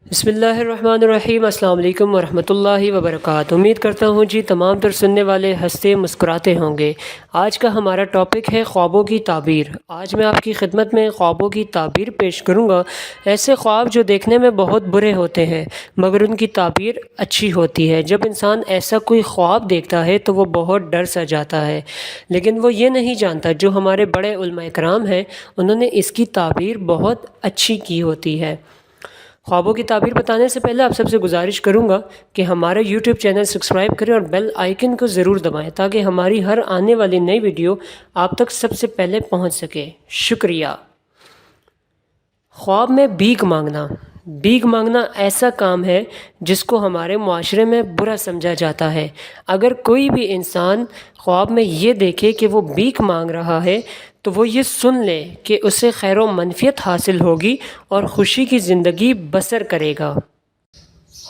بسم اللہ الرحمن الرحیم۔ السلام علیکم ورحمۃ اللہ وبرکاتہ۔ امید کرتا ہوں جی تمام تر سننے والے ہنستے مسکراتے ہوں گے۔ آج کا ہمارا ٹاپک ہے خوابوں کی تعبیر۔ آج میں آپ کی خدمت میں خوابوں کی تعبیر پیش کروں گا۔ ایسے خواب جو دیکھنے میں بہت برے ہوتے ہیں مگر ان کی تعبیر اچھی ہوتی ہے۔ جب انسان ایسا کوئی خواب دیکھتا ہے تو وہ بہت ڈر سا جاتا ہے، لیکن وہ یہ نہیں جانتا جو ہمارے بڑے علماء کرام ہیں انہوں نے اس کی تعبیر بہت اچھی کی ہوتی ہے۔ خوابوں کی تعبیر بتانے سے پہلے آپ سب سے گزارش کروں گا کہ ہمارا یوٹیوب چینل سبسکرائب کریں اور بیل آئیکن کو ضرور دبائیں تاکہ ہماری ہر آنے والی نئی ویڈیو آپ تک سب سے پہلے پہنچ سکے۔ شکریہ۔ خواب میں بھیک مانگنا۔ بھیک مانگنا ایسا کام ہے جس کو ہمارے معاشرے میں برا سمجھا جاتا ہے۔ اگر کوئی بھی انسان خواب میں یہ دیکھے کہ وہ بھیک مانگ رہا ہے تو وہ یہ سن لے کہ اسے خیر و منفیت حاصل ہوگی اور خوشی کی زندگی بسر کرے گا۔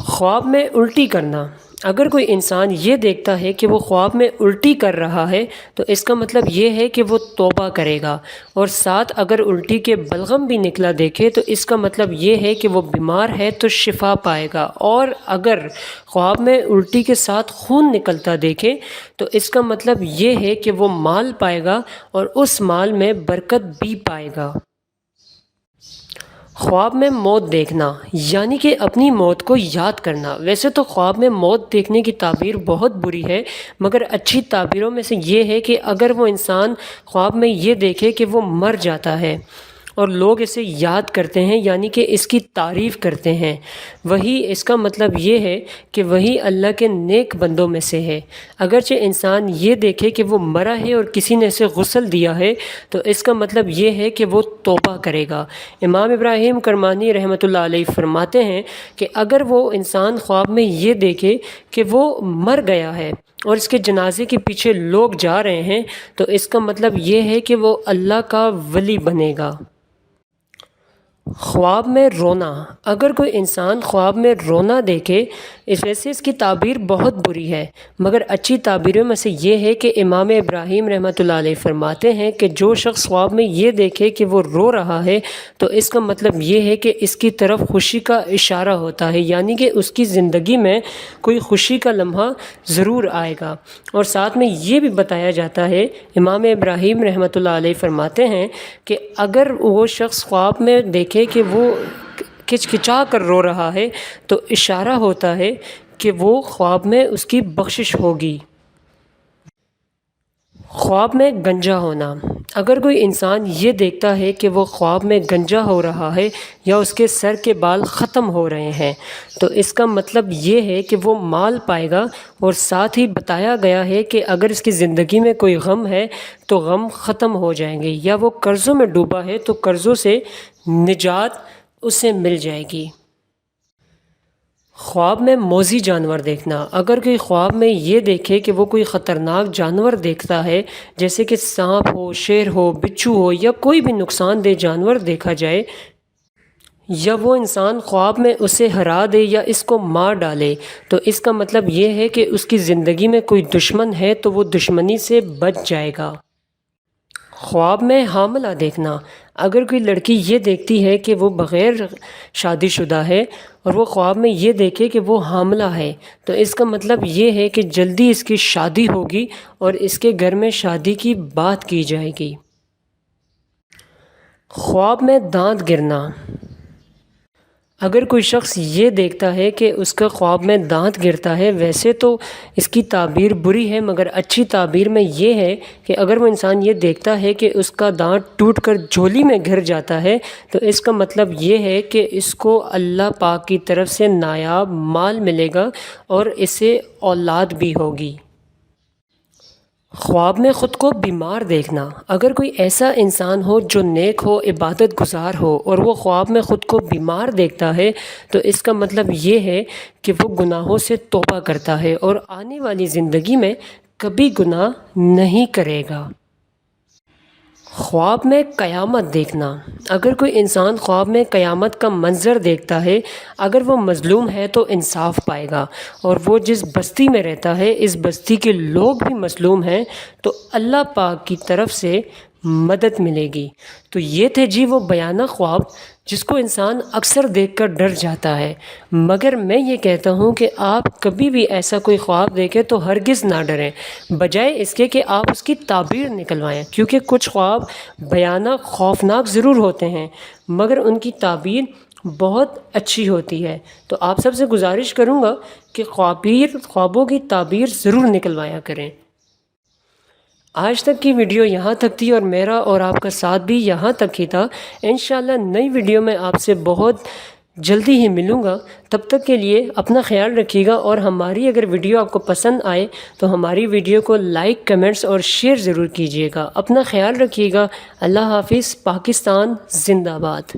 خواب میں الٹی کرنا۔ اگر کوئی انسان یہ دیکھتا ہے کہ وہ خواب میں الٹی کر رہا ہے تو اس کا مطلب یہ ہے کہ وہ توبہ کرے گا، اور ساتھ اگر الٹی کے بلغم بھی نکلا دیکھے تو اس کا مطلب یہ ہے کہ وہ بیمار ہے تو شفا پائے گا، اور اگر خواب میں الٹی کے ساتھ خون نکلتا دیکھے تو اس کا مطلب یہ ہے کہ وہ مال پائے گا اور اس مال میں برکت بھی پائے گا۔ خواب میں موت دیکھنا یعنی کہ اپنی موت کو یاد کرنا۔ ویسے تو خواب میں موت دیکھنے کی تعبیر بہت بری ہے، مگر اچھی تعبیروں میں سے یہ ہے کہ اگر وہ انسان خواب میں یہ دیکھے کہ وہ مر جاتا ہے اور لوگ اسے یاد کرتے ہیں یعنی کہ اس کی تعریف کرتے ہیں، وہی اس کا مطلب یہ ہے کہ وہی اللہ کے نیک بندوں میں سے ہے۔ اگرچہ انسان یہ دیکھے کہ وہ مرا ہے اور کسی نے اسے غسل دیا ہے تو اس کا مطلب یہ ہے کہ وہ توبہ کرے گا۔ امام ابراہیم کرمانی رحمۃ اللہ علیہ فرماتے ہیں کہ اگر وہ انسان خواب میں یہ دیکھے کہ وہ مر گیا ہے اور اس کے جنازے کے پیچھے لوگ جا رہے ہیں تو اس کا مطلب یہ ہے کہ وہ اللہ کا ولی بنے گا۔ خواب میں رونا۔ اگر کوئی انسان خواب میں رونا دیکھے، ویسے اس کی تعبیر بہت بری ہے، مگر اچھی تعبیروں میں سے یہ ہے کہ امام ابراہیم رحمۃ اللہ علیہ فرماتے ہیں کہ جو شخص خواب میں یہ دیکھے کہ وہ رو رہا ہے تو اس کا مطلب یہ ہے کہ اس کی طرف خوشی کا اشارہ ہوتا ہے، یعنی کہ اس کی زندگی میں کوئی خوشی کا لمحہ ضرور آئے گا۔ اور ساتھ میں یہ بھی بتایا جاتا ہے، امام ابراہیم رحمۃ اللہ علیہ فرماتے ہیں کہ اگر وہ شخص خواب میں دیکھے کہ وہ کھچکھچا کر رو رہا ہے تو اشارہ ہوتا ہے کہ وہ خواب میں اس کی بخشش ہوگی۔ خواب میں گنجا ہونا۔ اگر کوئی انسان یہ دیکھتا ہے کہ وہ خواب میں گنجا ہو رہا ہے یا اس کے سر کے بال ختم ہو رہے ہیں تو اس کا مطلب یہ ہے کہ وہ مال پائے گا، اور ساتھ ہی بتایا گیا ہے کہ اگر اس کی زندگی میں کوئی غم ہے تو غم ختم ہو جائیں گے، یا وہ قرضوں میں ڈوبا ہے تو قرضوں سے نجات اسے مل جائے گی۔ خواب میں موذی جانور دیکھنا۔ اگر کوئی خواب میں یہ دیکھے کہ وہ کوئی خطرناک جانور دیکھتا ہے، جیسے کہ سانپ ہو، شیر ہو، بچھو ہو، یا کوئی بھی نقصان دہ جانور دیکھا جائے، یا وہ انسان خواب میں اسے ہرا دے یا اس کو مار ڈالے تو اس کا مطلب یہ ہے کہ اس کی زندگی میں کوئی دشمن ہے تو وہ دشمنی سے بچ جائے گا۔ خواب میں حاملہ دیکھنا۔ اگر کوئی لڑکی یہ دیکھتی ہے کہ وہ بغیر شادی شدہ ہے اور وہ خواب میں یہ دیکھے کہ وہ حاملہ ہے تو اس کا مطلب یہ ہے کہ جلدی اس کی شادی ہوگی اور اس کے گھر میں شادی کی بات کی جائے گی۔ خواب میں دانت گرنا۔ اگر کوئی شخص یہ دیکھتا ہے کہ اس کا خواب میں دانت گرتا ہے، ویسے تو اس کی تعبیر بری ہے، مگر اچھی تعبیر میں یہ ہے کہ اگر وہ انسان یہ دیکھتا ہے کہ اس کا دانت ٹوٹ کر جھولی میں گر جاتا ہے تو اس کا مطلب یہ ہے کہ اس کو اللہ پاک کی طرف سے نایاب مال ملے گا اور اسے اولاد بھی ہوگی۔ خواب میں خود کو بیمار دیکھنا۔ اگر کوئی ایسا انسان ہو جو نیک ہو، عبادت گزار ہو، اور وہ خواب میں خود کو بیمار دیکھتا ہے تو اس کا مطلب یہ ہے کہ وہ گناہوں سے توبہ کرتا ہے اور آنے والی زندگی میں کبھی گناہ نہیں کرے گا۔ خواب میں قیامت دیکھنا۔ اگر کوئی انسان خواب میں قیامت کا منظر دیکھتا ہے، اگر وہ مظلوم ہے تو انصاف پائے گا، اور وہ جس بستی میں رہتا ہے اس بستی کے لوگ بھی مظلوم ہیں تو اللہ پاک کی طرف سے مدد ملے گی۔ تو یہ تھے جی وہ بیانہ خواب جس کو انسان اکثر دیکھ کر ڈر جاتا ہے، مگر میں یہ کہتا ہوں کہ آپ کبھی بھی ایسا کوئی خواب دیکھیں تو ہرگز نہ ڈریں، بجائے اس کے کہ آپ اس کی تعبیر نکلوائیں، کیونکہ کچھ خواب بیانہ خوفناک ضرور ہوتے ہیں مگر ان کی تعبیر بہت اچھی ہوتی ہے۔ تو آپ سب سے گزارش کروں گا کہ خوابوں کی تعبیر ضرور نکلوایا کریں۔ آج تک کی ویڈیو یہاں تک تھی اور میرا اور آپ کا ساتھ بھی یہاں تک ہی تھا۔ انشاءاللہ نئی ویڈیو میں آپ سے بہت جلدی ہی ملوں گا۔ تب تک کے لیے اپنا خیال رکھیے گا، اور ہماری اگر ویڈیو آپ کو پسند آئے تو ہماری ویڈیو کو لائک، کمنٹس اور شیئر ضرور کیجیے گا۔ اپنا خیال رکھیے گا۔ اللہ حافظ۔ پاکستان زندہ باد۔